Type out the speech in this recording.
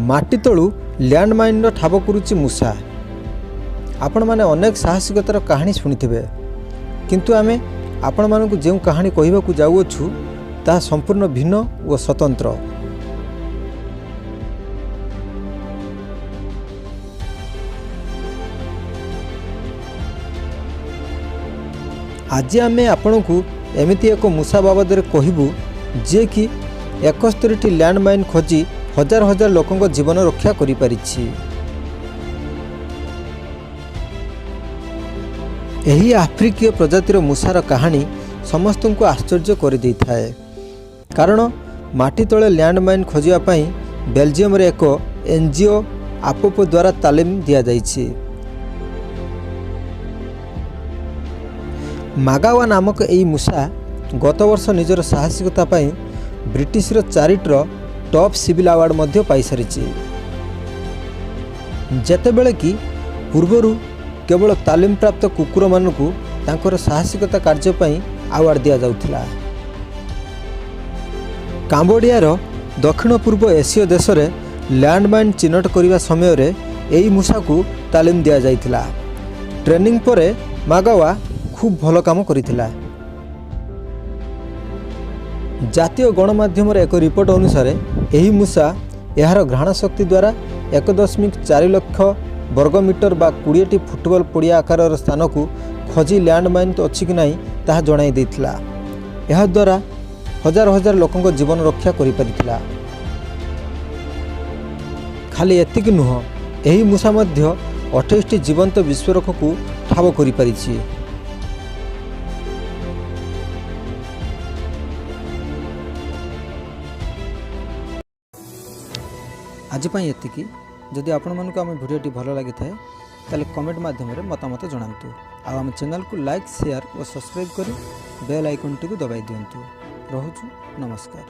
माटी तलू लैंडमाइन ठाब करुच्ची मूषा। आपण माने अनेक साहसिकतार कहानी शुणिथिबे, किंतु आमे आपण मानकु जो कहानी कहबाकू जाउछु ता संपूर्ण भिन्न और स्वतंत्र। आज आमे आपनकु एमिति एक मूषा बाबद कहबू जे कि 71 लैंडमाइन खोजी हजार हजार लोकों जीवन रक्षा करि परिछि। एही आफ्रिकीय प्रजातिर मूषार कहानी समस्त को आश्चर्य कर दे थाए, कारण माटी तले लैंडमाइन खोजिया पई बेल्जियम रे एक एनजीओ आपोपो द्वारा तालीम दिया जाइछि। मागावा नामक एही मूषा गत वर्ष निजर साहसिकता पई ब्रिटिश रो 4टा टॉप सिविल अवार्ड मध्य पाई सारिछि। जेतेबेले कि पूर्वरु केवल तालीम प्राप्त कुकुर मानकु तांकर साहसिकता कार्य पई अवार्ड दिया जाउथिला। काम्बोडियार दक्षिण पूर्व एशिया देश रे लैंडमाइन चिन्हट करिवा समय रे एही मूषा को तालीम दिया जाइथिला। ट्रेनिंग परे मागावा खूब भल काम करिथिला। जातीय गणमाध्यम एक रिपोर्ट अनुसार यही मूषा यार घ्राण शक्ति द्वारा 1.4 लाख वर्गमीटर बा 20टी फुटबॉल पड़िया आकार स्थान को खोजी लैंडमाइन तो अच्छी कि नहीं ताहा जणाई देथिला। यह द्वारा हजार हजार लोकों जीवन रक्षा करि परिथिला। खाली एतिक नुह, यही मूषा मध्य 28टी जीवंत विस्फोरक को ठाब करि परिछि। आज पाई एतिकी। जदि आपण मानक आम भिडियोटी भल लगी थाए ताले कमेंट माध्यम रे मतामत जणांतु। आ आम चैनल को लाइक शेयर और सब्सक्राइब करी बेल आइकन टी को दबाई दियंतु। रहुछु, नमस्कार।